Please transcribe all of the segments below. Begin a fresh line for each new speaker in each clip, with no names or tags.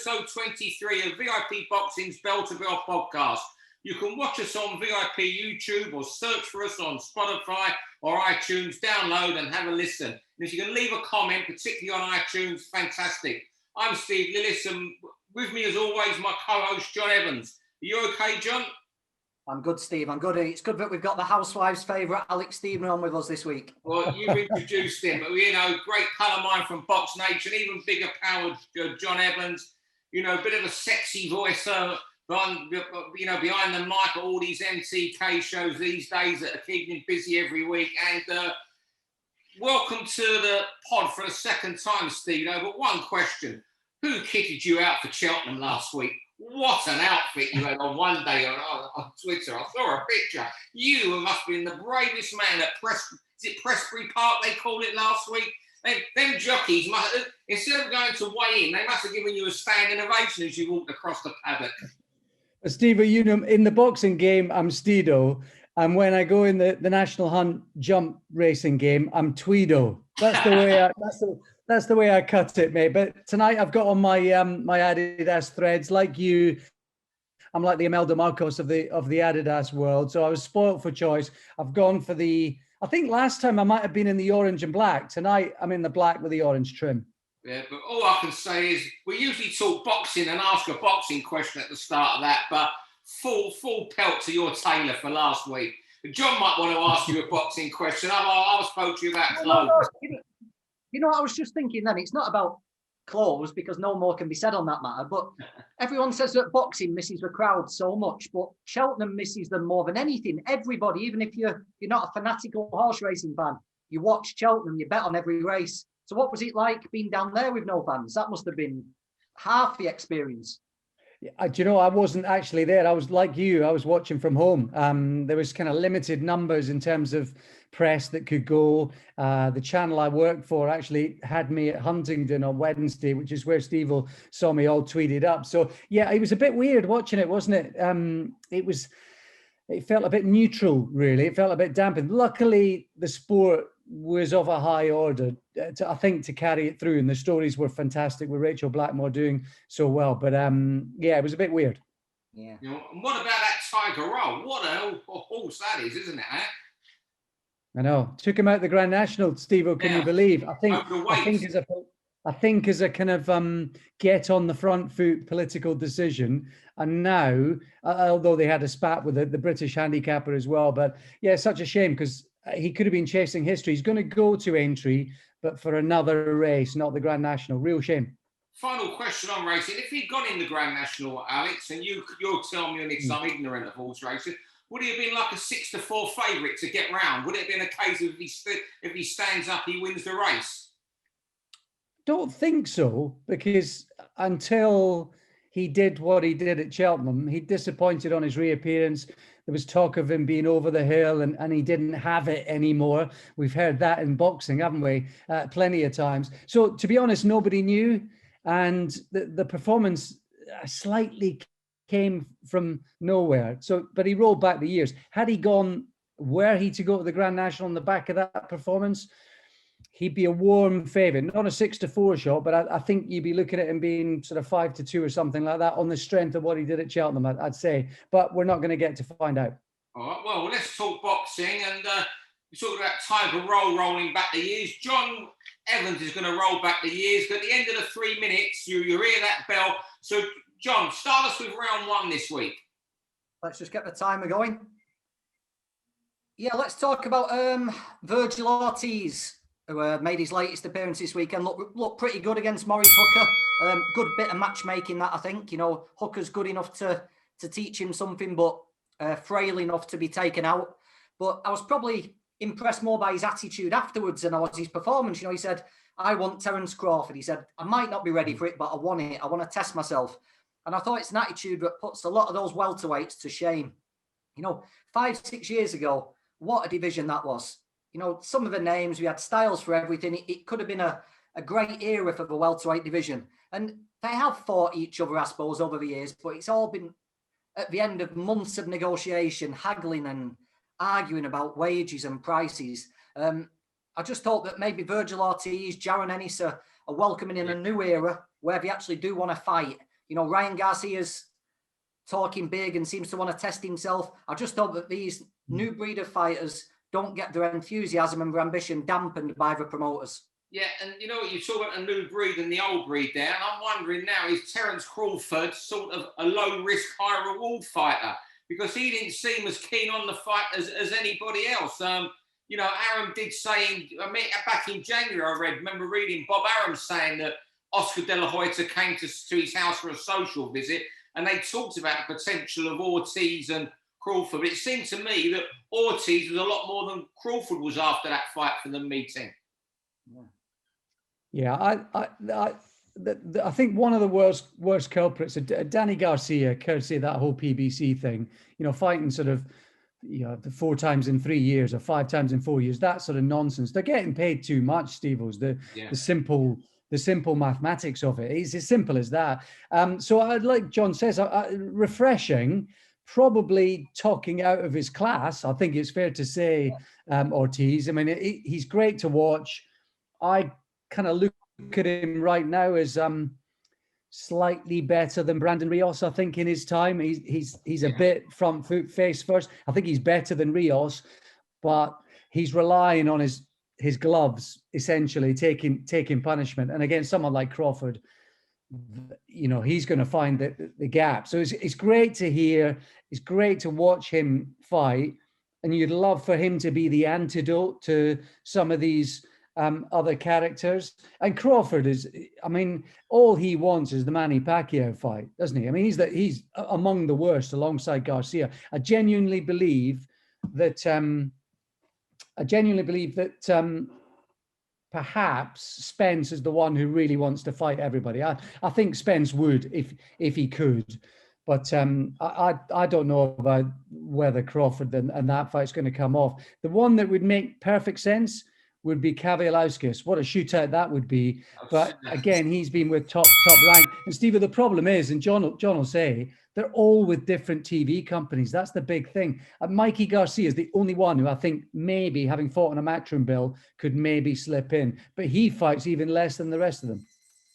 episode 23 of VIP Boxing's Bell to Bell podcast. You can watch us on VIP YouTube or search for us on Spotify or iTunes, download and have a listen. And if you can leave a comment, particularly on iTunes, fantastic. I'm Steve Lillis, and with me as always, my co-host John Evans. Are you okay, John?
I'm good, Steve. I'm good. It's good that we've got the housewife's favourite, Alex Steedman, on with us this week.
Well, you've introduced him. You know, great colour mind from Box Nation, even bigger power, John Evans. You know, a bit of a sexy voice, behind the mic at all these MCK shows these days that are keeping him busy every week. And welcome to the pod for the second time, Steve. But one question. Who kitted you out for Cheltenham last week? What an outfit you had on one day on Twitter. I saw a picture. You must have been the bravest man at Prestbury Park, they called it last week. Them jockeys, instead of going to weigh in, they must have given you a standing ovation as you walked across the paddock.
Steve, you know, in the boxing game, I'm Steedo. And when I go in the National Hunt jump racing game, I'm Tweedo. That's the way that's the way I cut it, mate. But tonight I've got on my my Adidas threads. Like you, I'm like the Imelda Marcos of the Adidas world. So I was spoilt for choice. I've gone for I think last time I might have been in the orange and black. Tonight I'm in the black with the orange trim.
Yeah, but all I can say is we usually talk boxing and ask a boxing question at the start of that, but full pelt to your tailor for last week. John might want to ask you a boxing question. I spoke to you about clothes.
You know what I was just thinking then? It's not about clothes because no more can be said on that matter, but everyone says that boxing misses the crowd so much, but Cheltenham misses them more than anything. Everybody, even if you're not a fanatical horse racing fan, you watch Cheltenham, you bet on every race. So what was it like being down there with no fans? That must have been half the experience.
Do you know, I wasn't actually there. I was like you, I was watching from home. There was kind of limited numbers in terms of press that could go. The channel I worked for actually had me at Huntingdon on Wednesday, which is where Steve saw me all tweeted up. So yeah, it was a bit weird watching it, wasn't it? It felt a bit neutral, really. It felt a bit dampened. Luckily, the sport was of a high order, I think, to carry it through. And the stories were fantastic with Rachel Blackmore doing so well. But yeah, it was a bit weird.
Yeah.
You know, and what about that Tiger Roll? What a horse that is, isn't it? Eh?
I know. Took him out the Grand National, Steve-O, can you believe? I think as a kind of get on the front foot political decision. And now, although they had a spat with the British handicapper as well, but yeah, such a shame because he could have been chasing history. He's going to go to Aintree, but for another race, not the Grand National. Real shame.
Final question on racing. If he'd gone in the Grand National, Alex, and you'll tell me if I'm ignorant of horse racing, would he have been like a 6-4 favourite to get round? Would it have been a case of if he stands up, he wins the race?
Don't think so, because until he did what he did at Cheltenham, he disappointed on his reappearance. There was talk of him being over the hill and he didn't have it anymore. We've heard that in boxing, haven't we? Plenty of times. So to be honest, nobody knew. And the performance slightly came from nowhere. So, but he rolled back the years. Had he gone, were he to go to the Grand National on the back of that performance, he'd be a warm favourite. Not a 6-4 shot, but I think you'd be looking at him being sort of 5-2 or something like that on the strength of what he did at Cheltenham, I'd say. But we're not going to get to find out.
All right, well, let's talk boxing. And we talked about Tiger Roll rolling back the years. John Evans is going to roll back the years. But at the end of the 3 minutes, you hear that bell. So, John, start us with round one this week.
Let's just get the timer going. Yeah, let's talk about Vergil Ortiz, who made his latest appearance this weekend. Looked pretty good against Maurice Hooker. Good bit of matchmaking, that, I think. You know, Hooker's good enough to teach him something, but frail enough to be taken out. But I was probably impressed more by his attitude afterwards than I was his performance. You know, he said, I want Terence Crawford. He said, I might not be ready for it, but I want it. I want to test myself. And I thought it's an attitude that puts a lot of those welterweights to shame. You know, 5-6 years ago, what a division that was. You know, some of the names, we had styles for everything. It could have been a great era for the welterweight division. And they have fought each other, I suppose, over the years, but it's all been at the end of months of negotiation, haggling and arguing about wages and prices. I just hope that maybe Vergil Ortiz, Jaron Ennis are welcoming in a new era where they actually do want to fight You know, Ryan Garcia's talking big and seems to want to test himself. I just hope that these new breed of fighters don't get their enthusiasm and their ambition dampened by the promoters.
Yeah, and you know what, you talk about a new breed and the old breed there, and I'm wondering now, is Terence Crawford sort of a low-risk, high-reward fighter? Because he didn't seem as keen on the fight as anybody else. You know, Aram did say, back in January, remember reading Bob Aram saying that Oscar De La Hoya came to his house for a social visit, and they talked about the potential of Ortiz and Crawford. But it seemed to me that Ortiz was a lot more than Crawford was after that fight for the meeting.
Yeah, I think one of the worst culprits, Danny Garcia, courtesy of that whole PBC thing, you know, fighting sort of, you know, 4 times in 3 years or 5 times in 4 years, that sort of nonsense. They're getting paid too much, Steve-O's, the simple mathematics of it. It's as simple as that. So like John says, refreshing, probably talking out of his class. I think it's fair to say, Ortiz. I mean, he's great to watch. I kind of look at him right now as slightly better than Brandon Rios. I think in his time, he's a bit front foot, face first. I think he's better than Rios, but he's relying on his gloves, essentially taking punishment. And against someone like Crawford, you know, he's going to find the gap. So it's great to hear. It's great to watch him fight. And you'd love for him to be the antidote to some of these other characters. And Crawford is, I mean, all he wants is the Manny Pacquiao fight, doesn't he? I mean, he's among the worst alongside Garcia. I genuinely believe that perhaps Spence is the one who really wants to fight everybody. I think Spence would if he could. But I don't know about whether Crawford and that fight's going to come off. The one that would make perfect sense would be Kavaliauskas. What a shootout that would be. But again, he's been with top rank. And Steve, the problem is, and John will say, they're all with different TV companies. That's the big thing. Mikey Garcia is the only one who I think maybe, having fought on a Matchroom bill, could maybe slip in. But he fights even less than the rest of them.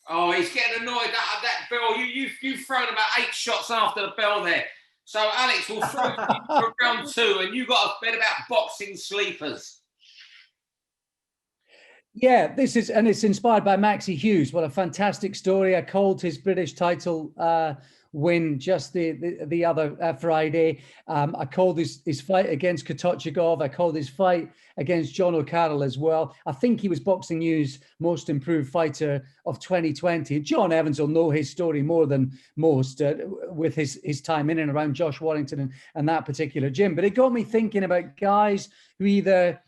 Oh, he's getting annoyed at that bell. You've thrown about 8 shots after the bell there. So, Alex, we'll throw you for round 2, and you got a bit about boxing sleepers.
Yeah, it's inspired by Maxi Hughes. What a fantastic story. I called his British title win just the other Friday. I called his fight against Kotochigov. I called his fight against John O'Carroll as well. I think he was Boxing News Most Improved Fighter of 2020. John Evans will know his story more than most with his time in and around Josh Warrington and that particular gym. But it got me thinking about guys who either...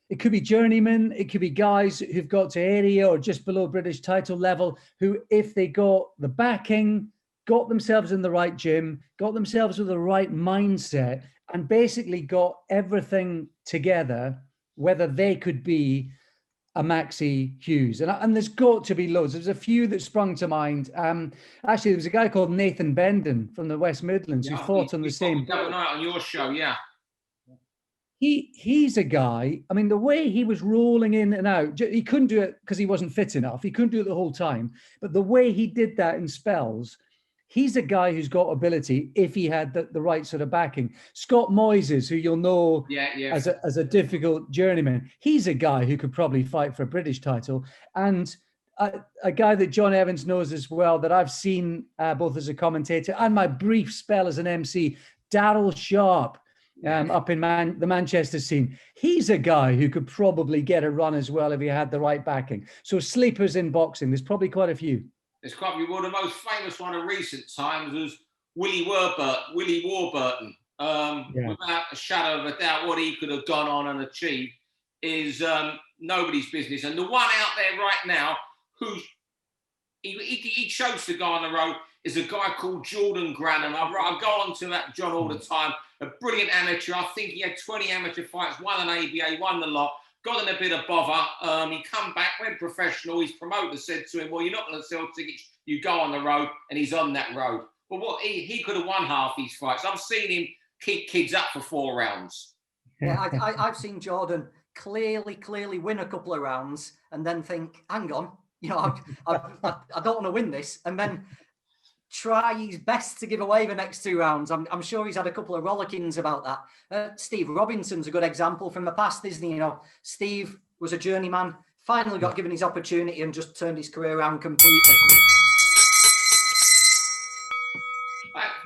It could be journeymen, it could be guys who've got to area or just below British title level, who, if they got the backing, got themselves in the right gym, got themselves with the right mindset, and basically got everything together, whether they could be a Maxi Hughes. And there's got to be loads. There's a few that sprung to mind. Actually, there was a guy called Nathan Benden from the West Midlands who fought on the same...
The other night on your show, yeah.
He's a guy, I mean, the way he was rolling in and out, he couldn't do it because he wasn't fit enough. He couldn't do it the whole time. But the way he did that in spells, he's a guy who's got ability if he had the right sort of backing. Scott Moises, who you'll know as a difficult journeyman, he's a guy who could probably fight for a British title. And a guy that John Evans knows as well, that I've seen both as a commentator and my brief spell as an MC, Daryl Sharp. Up in the Manchester scene. He's a guy who could probably get a run as well if he had the right backing. So sleepers in boxing, there's probably quite a few.
There's quite a few. Well, the most famous one of recent times was Willie Warburton. Without a shadow of a doubt, what he could have gone on and achieved is nobody's business. And the one out there right now who he chose to go on the road is a guy called Jordan Grannon. I go on to that John all the time. A brilliant amateur. I think he had 20 amateur fights, won an ABA, won the lot, got in a bit of bother. He come back, went professional. His promoter said to him, well, you're not going to sell tickets. You go on the road, and he's on that road. But what he could have won half these fights. I've seen him keep kids up for 4 rounds.
Yeah, I've seen Jordan clearly win a couple of rounds and then think, hang on, you know, I don't want to win this. And then try his best to give away the next 2 rounds. I'm sure he's had a couple of rollickings about that. Steve Robinson's a good example from the past, isn't he? You know, Steve was a journeyman, finally got given his opportunity and just turned his career around completely.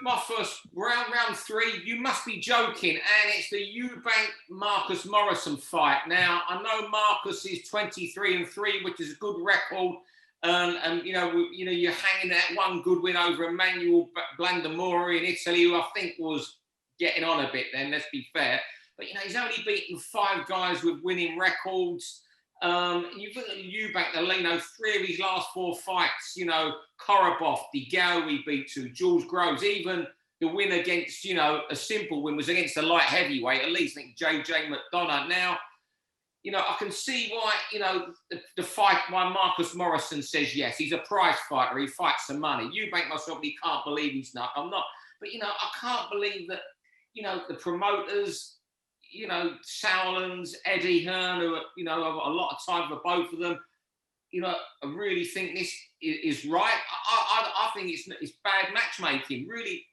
My first round 3, you must be joking, and it's the Eubank Marcus Morrison fight. Now, I know Marcus is 23-3, which is a good record, and you know you're hanging that one good win over Emmanuel Blandamori in Italy, who I think was getting on a bit then, let's be fair. But you know, he's only beaten 5 guys with winning records. You look at Eubank, Alino, 3 of his last 4 fights, you know, Korobov, DeGao he beat to, Jules Groves, even the win against, you know, a simple win was against a light heavyweight, at least I think JJ McDonough. Now, you know, I can see why, you know, the fight, why Marcus Morrison says yes. He's a prize fighter, he fights for money. Eubank myself, he can't believe he's not. I'm not. But, you know, I can't believe that, you know, the promoters, you know, Sauerlands, Eddie Hearn, who, you know, have a lot of time for both of them, you know, I really think this is right. I think it's bad matchmaking, really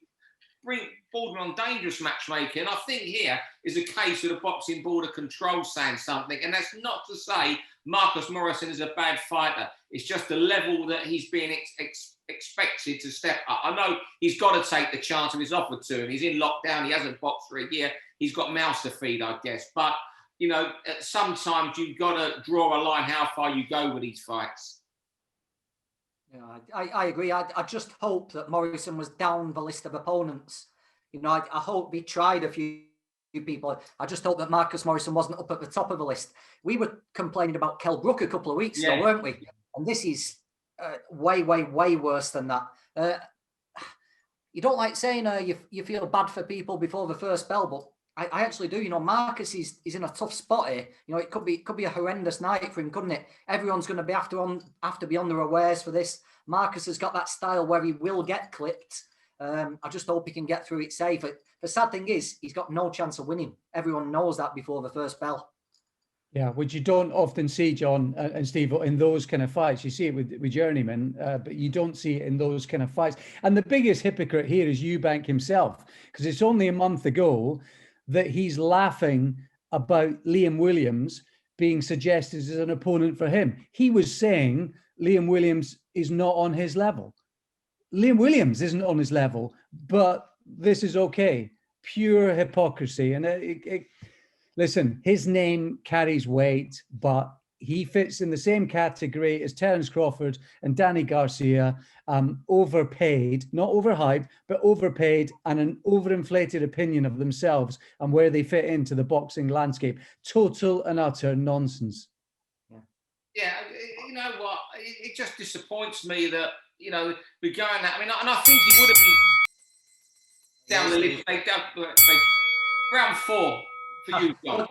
borderline dangerous matchmaking. And I think here is a case of the Boxing Board of Control saying something. And that's not to say Marcus Morrison is a bad fighter. It's just the level that he's being expected to step up. I know he's got to take the chance of his offer to him. He's in lockdown. He hasn't boxed for a year. He's got mouths to feed, I guess. But, you know, sometimes you've got to draw a line how far you go with these fights.
Yeah, I agree. I just hope that Morrison was down the list of opponents. You know, I hope he tried a few people. I just hope that Marcus Morrison wasn't up at the top of the list. We were complaining about Kell Brook a couple of weeks ago, weren't we? And this is way, way, way worse than that. You don't like saying you feel bad for people before the first bell, but I actually do. You know, Marcus is in a tough spot here. You know, it could be a horrendous night for him, couldn't it? Everyone's going to be have to be on their awares for this. Marcus has got that style where he will get clipped. I just hope he can get through it safe. The sad thing is, he's got no chance of winning. Everyone knows that before the first bell. Yeah,
which you don't often see, John and Steve, in those kind of fights. You see it with journeymen, but you don't see it in those kind of fights. And the biggest hypocrite here is Eubank himself, because it's only a month ago that he's laughing about Liam Williams being suggested as an opponent for him. He was saying Liam Williams is not on his level. Liam Williams isn't on his level, but this is okay. Pure hypocrisy. And listen, his name carries weight, but he fits in the same category as Terence Crawford and Danny Garcia, overpaid, not overhyped, but overpaid, and an overinflated opinion of themselves and where they fit into the boxing landscape. Total and utter nonsense.
Yeah, you know what? It just disappoints me that, you know, we're going that. I mean, and I think he would have been down the list. Round 4 for you, John.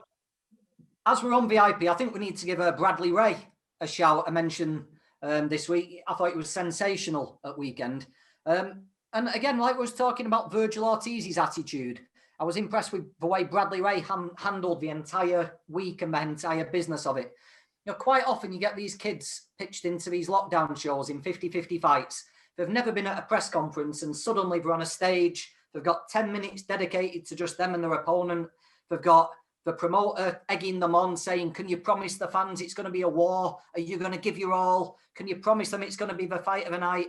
As we're on VIP, I think we need to give Bradley Rea a shout, a mention this week. I thought it was sensational at weekend. And again, like we was talking about Vergil Ortiz's attitude, I was impressed with the way Bradley Rea handled the entire week and the entire business of it. You know, quite often you get these kids pitched into these lockdown shows in 50-50 fights. They've never been at a press conference and suddenly they're on a stage. They've got 10 minutes dedicated to just them and their opponent. They've got the promoter egging them on, saying, can you promise the fans it's going to be a war? Are you going to give your all? Can you promise them it's going to be the fight of the night?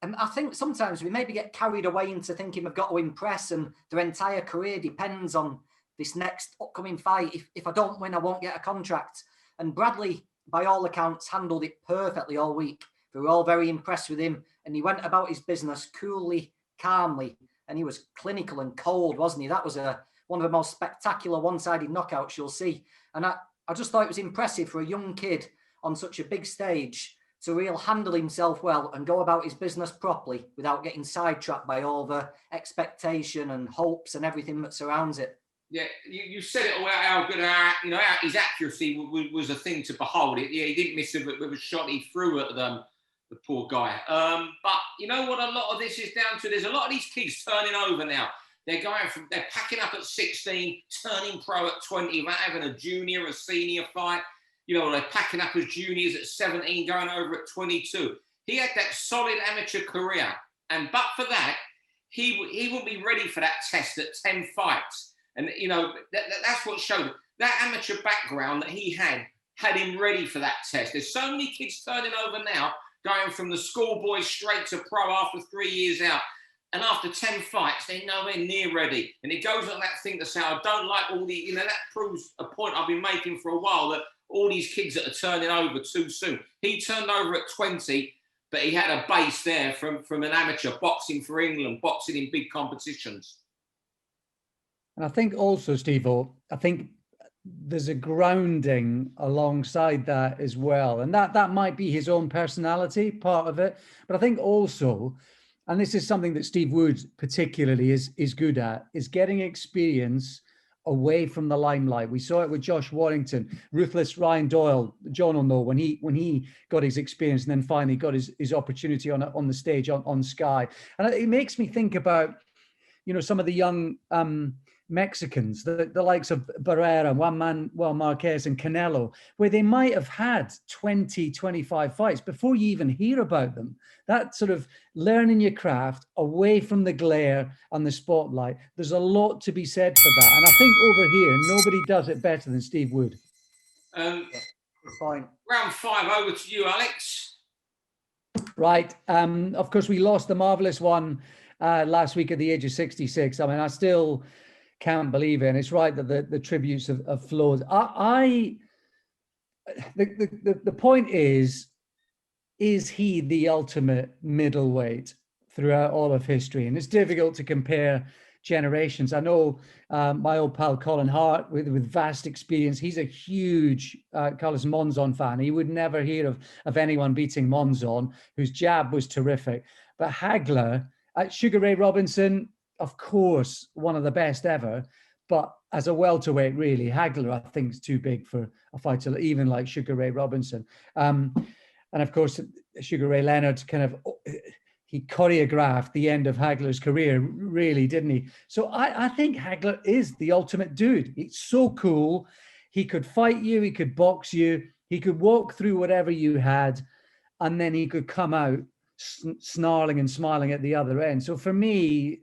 And I think sometimes we maybe get carried away into thinking we've got to impress and their entire career depends on this next upcoming fight. If I don't win, I won't get a contract. And Bradley, by all accounts, handled it perfectly all week. We were all very impressed with him. And he went about his business coolly, calmly. And he was clinical and cold, wasn't he? That was one of the most spectacular one-sided knockouts you'll see. And I just thought it was impressive for a young kid on such a big stage to really handle himself well and go about his business properly without getting sidetracked by all the expectation and hopes and everything that surrounds it.
Yeah, you said it all, how good, you know, his accuracy was a thing to behold. He didn't miss it with a shot he threw at them, the poor guy. But you know what a lot of this is down to? There's a lot of these kids turning over now. They're packing up at 16, turning pro at 20, without having a junior, a senior fight. You know, they're packing up as juniors at 17, going over at 22. He had that solid amateur career but for that, he wouldn't be ready for that test at 10 fights. And, you know, that's what showed it. That amateur background that he had him ready for that test. There's so many kids turning over now, going from the schoolboys straight to pro after 3 years out. And after 10 fights, they're nowhere near ready. And it goes on that thing to say, I don't like all the, you know, that proves a point I've been making for a while, that all these kids that are turning over too soon. He turned over at 20, but he had a base there from an amateur boxing for England, boxing in big competitions.
And I think also, Steve-O, I think there's a grounding alongside that as well. And that might be his own personality, part of it. But I think also, and this is something that Steve Wood particularly is good at, is getting experience away from the limelight. We saw it with Josh Warrington, ruthless Ryan Doyle. John will know when he got his experience and then finally got his opportunity on the stage on Sky. And it makes me think about, you know, some of the young Mexicans, the likes of Barrera, Juan Manuel Marquez and Canelo, where they might have had 20, 25 fights before you even hear about them. That sort of learning your craft away from the glare and the spotlight. There's a lot to be said for that. And I think over here, nobody does it better than Steve Wood.
Good point.
Round 5, over to you, Alex.
Right. Of course, we lost the marvelous one last week at the age of 66. I mean, I still can't believe it. And it's right that the tributes have flowed. The point is he the ultimate middleweight throughout all of history? And it's difficult to compare generations. I know my old pal Colin Hart with vast experience. He's a huge Carlos Monzon fan. He would never hear of anyone beating Monzon, whose jab was terrific. But Hagler, Sugar Ray Robinson, of course, one of the best ever. But as a welterweight, really, Hagler, I think, is too big for a fighter, even like Sugar Ray Robinson. And of course, Sugar Ray Leonard he choreographed the end of Hagler's career, really, didn't he? So I think Hagler is the ultimate dude. He's so cool. He could fight you. He could box you. He could walk through whatever you had, and then he could come out snarling and smiling at the other end. So for me,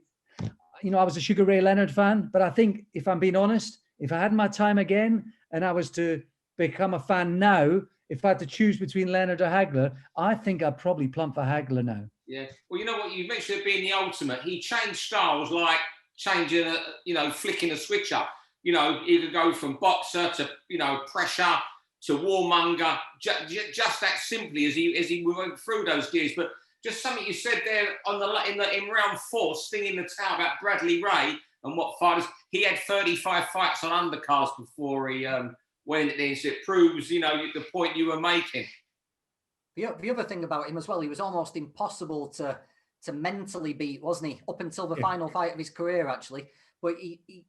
you know, I was a Sugar Ray Leonard fan, but I think, if I'm being honest, if I had my time again and I was to become a fan now, if I had to choose between Leonard or Hagler, I think I'd probably plump for Hagler now.
Yeah. Well, you know what? You mentioned it being the ultimate. He changed styles like changing, flicking a switch up. You know, he could go from boxer to, you know, pressure to warmonger, just that simply as he went through those gears. But just something you said there in round 4, stinging the towel about Bradley Ray and what fighters. He had 35 fights on undercards before he went in. So it proves, you know, the point you were making.
The other thing about him as well, he was almost impossible to mentally beat, wasn't he? Up until the final fight of his career, actually. But he,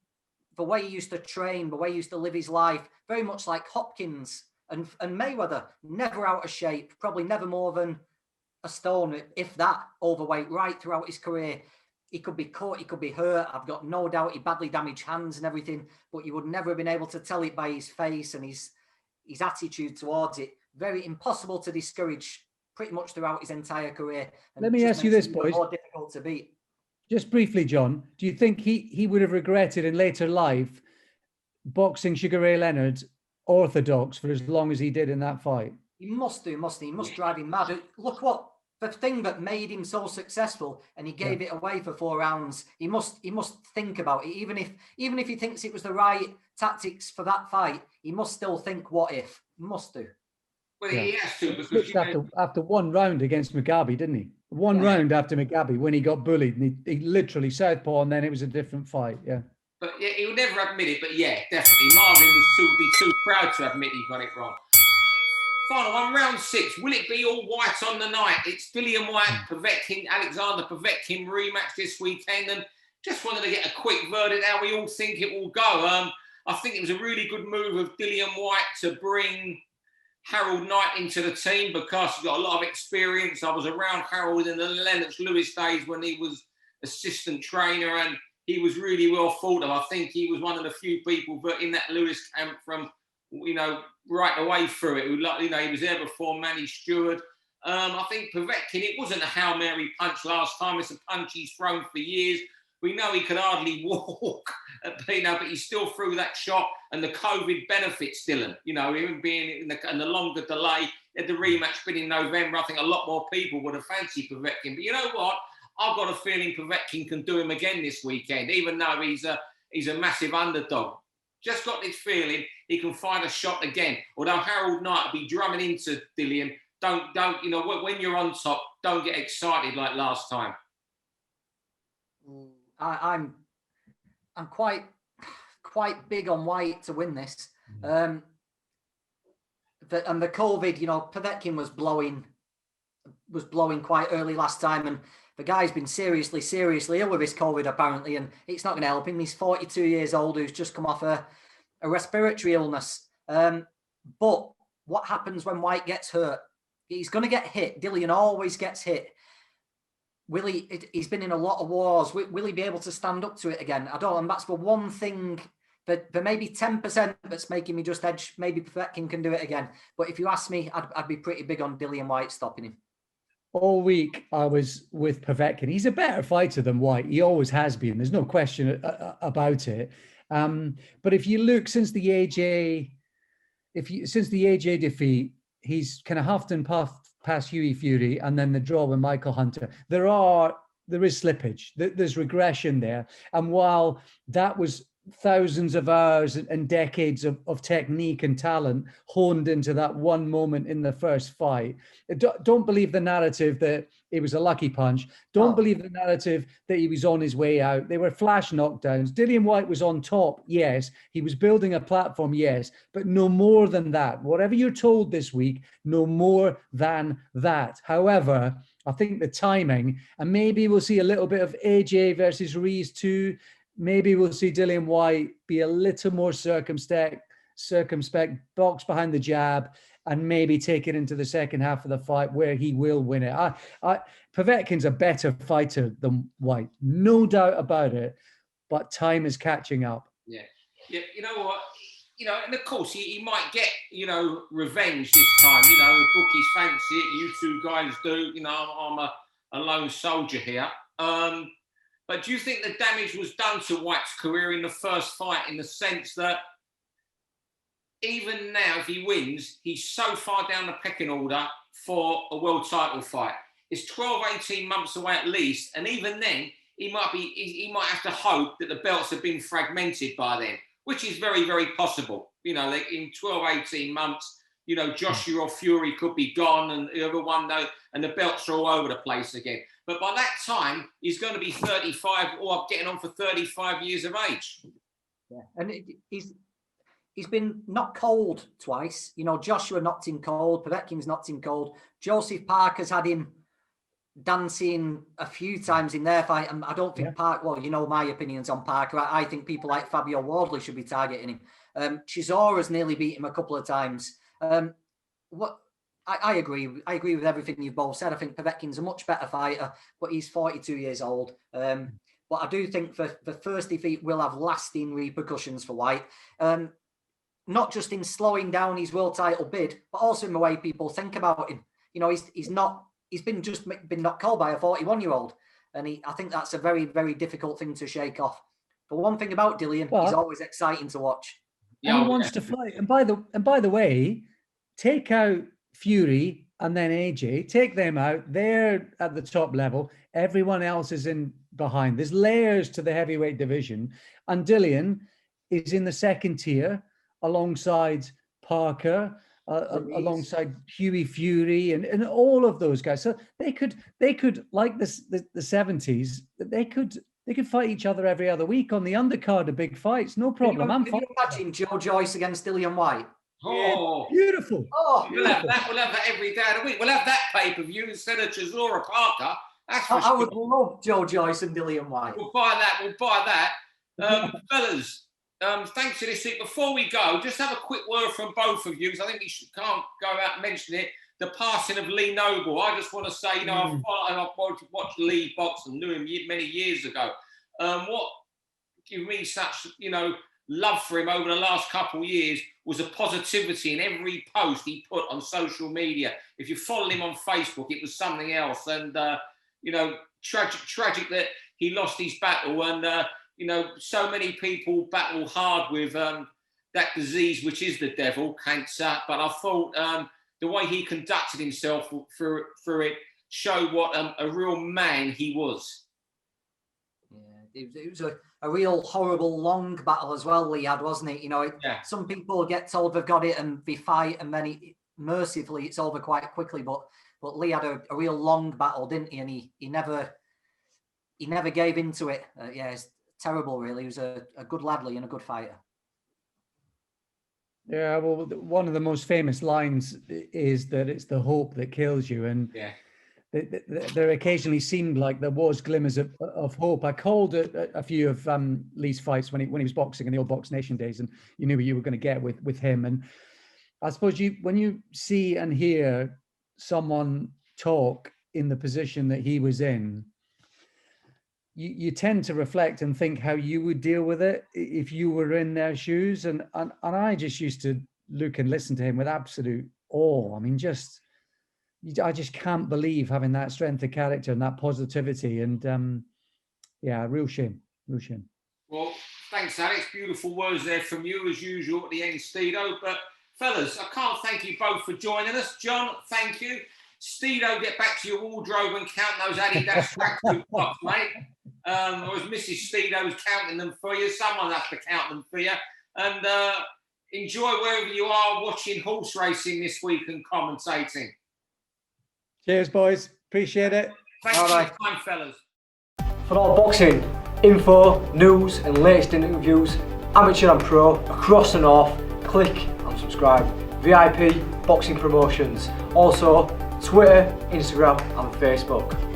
the way he used to train, the way he used to live his life, very much like Hopkins and Mayweather, never out of shape, probably never more than a stone, if that, overweight right throughout his career. He could be cut, he could be hurt. I've got no doubt he badly damaged hands and everything, but you would never have been able to tell it by his face and his attitude towards it. Very impossible to discourage pretty much throughout his entire career. And
let me ask you this, boys.
More difficult to beat.
Just briefly, John, do you think he would have regretted in later life boxing Sugar Ray Leonard orthodox for as long as he did in that fight?
He must do, mustn't he? He must drive him mad. Look what the thing that made him so successful, and he gave it away for 4 rounds. He must think about it. Even if he thinks it was the right tactics for that fight, he must still think, what if? He must do.
Well, he has to, because
after 1 round against Mugabe, didn't he? One round after Mugabe, when he got bullied, and he literally southpaw, and then it was a different fight. Yeah.
But yeah, he would never admit it. But yeah, definitely, Marvin would be too proud to admit he got it wrong. Final one, round 6. Will it be all white on the night? It's Dillian Whyte, Alexander Povetkin rematch this weekend, and just wanted to get a quick verdict how we all think it will go. I think it was a really good move of Dillian Whyte to bring Harold Knight into the team, because he's got a lot of experience. I was around Harold in the Lennox Lewis days when he was assistant trainer, and he was really well thought of. I think he was one of the few people that in that Lewis camp from, you know, right away through it. He was there before Manny Stewart. I think Povetkin, it wasn't a Hail Mary punch last time. It's a punch he's thrown for years. We know he could hardly walk, but he still threw that shot, and the COVID benefits Dylan. Even being in the longer delay, had the rematch been in November, I think a lot more people would have fancied Povetkin. But you know what? I've got a feeling Povetkin can do him again this weekend, even though he's a massive underdog. Just got this feeling he can find a shot again. Although Harold Knight will be drumming into Dillian. Don't when you're on top, don't get excited like last time.
I'm quite big on White to win this. And the COVID, Povetkin was blowing quite early last time, and the guy's been seriously ill with his COVID apparently, and it's not going to help him. He's 42 years old, who's just come off a respiratory illness. But what happens when White gets hurt? He's going to get hit. Dillian always gets hit. He's been in a lot of wars. Will he be able to stand up to it again? I don't know. And that's the one thing that there may be 10% that's making me just edge. Maybe Povetkin can do it again. But if you ask me, I'd be pretty big on Dillian White stopping him.
All week I was with Povetkin. He's a better fighter than White. He always has been. There's no question about it. But if you look since the AJ defeat, he's kind of huffed and puffed past Hughie Fury, and then the draw with Michael Hunter. There is slippage. There's regression there. And while that was thousands of hours and decades of technique and talent honed into that one moment in the first fight, don't believe the narrative that it was a lucky punch. Don't believe the narrative that he was on his way out. They were flash knockdowns. Dillian White was on top, yes. He was building a platform, yes, but no more than that. Whatever you're told this week, no more than that. However, I think the timing, and maybe we'll see a little bit of AJ versus Rees too. Maybe we'll see Dillian White be a little more circumspect, box behind the jab, and maybe take it into the second half of the fight where he will win it. Povetkin's a better fighter than White, no doubt about it, but time is catching up.
Yeah. You know what? And of course he might get, revenge this time. The bookies fancy it. You two guys do. I'm a lone soldier here. But do you think the damage was done to White's career in the first fight, in the sense that even now, if he wins, he's so far down the pecking order for a world title fight? It's 12, 18 months away at least. And even then, he might have to hope that the belts have been fragmented by then, which is very, very possible. Like in 12, 18 months, Joshua or Fury could be gone, and the other one, though, and the belts are all over the place again. But by that time, he's going to be 35 or getting on for 35 years of age.
Yeah, and he's been knocked cold twice. Joshua knocked him cold. Povetkin's knocked him cold. Joseph Parker's had him dancing a few times in their fight. And I don't think Parker, well, my opinions on Parker. I think people like Fabio Wardley should be targeting him. Chisora's nearly beat him a couple of times. I agree. I agree with everything you've both said. I think Povetkin's a much better fighter, but he's 42 years old. But I do think the first defeat will have lasting repercussions for White. Not just in slowing down his world title bid, but also in the way people think about him. He's been knocked cold by a 41-year-old. And I think that's a very, very difficult thing to shake off. But one thing about Dillian, he's always exciting to watch.
And he wants to fight. And by the way, take out Fury and then AJ, take them out. They're at the top level. Everyone else is in behind. There's layers to the heavyweight division. And Dillian is in the second tier alongside Parker, alongside Hughie Fury and all of those guys. So they could like the 70s, they could fight each other every other week on the undercard of big fights. No problem.
Can you imagine Joe Joyce against Dillian White?
Oh,
beautiful.
Oh, we'll have that every day of the week. We'll have that pay-per-view instead of Chisora Parker.
I would love Joe Joyce and Dillian White.
We'll buy that. Fellas, thanks for this week. Before we go, just have a quick word from both of you, because I think we can't go out and mention it. The passing of Lee Noble. I just want to say, I've watched Lee box and knew him many years ago. What give me such, love for him over the last couple of years was a positivity in every post he put on social media. If you followed him on Facebook, it was something else. And, you know, tragic that he lost his battle. And, you know, so many people battle hard with that disease, which is the devil, cancer. But I thought the way he conducted himself through it showed what a real man he was.
Yeah, it was a real horrible long battle as well, Lee had, wasn't it? You know, some people get told they've got it and they fight, and then mercifully it's over quite quickly. But Lee had a real long battle, didn't he? And he never gave into it. Yeah, it's terrible, really. He was a good lad, Lee, and a good fighter.
Yeah, well, one of the most famous lines is that it's the hope that kills you, and there occasionally seemed like there was glimmers of hope. I called a few of Lee's fights when he was boxing in the old Box Nation days, and you knew what you were going to get with him. And I suppose when you see and hear someone talk in the position that he was in, you tend to reflect and think how you would deal with it if you were in their shoes. And I just used to look and listen to him with absolute awe. I mean, I just can't believe having that strength of character and that positivity. And yeah, real shame.
Well, thanks, Alex. Beautiful words there from you, as usual, at the end, Steedo. But fellas, I can't thank you both for joining us. John, thank you. Steedo, get back to your wardrobe and count those Adidas tracksuit tops, mate. Or as Mrs. Steedo's counting them for you. Someone has to count them for you. And enjoy wherever you are watching horse racing this week and commentating.
Cheers, boys. Appreciate it.
Thanks for your time, fellas.
For all boxing info, news and latest interviews, amateur and pro, across the north, click and subscribe. VIP Boxing Promotions. Also, Twitter, Instagram and Facebook.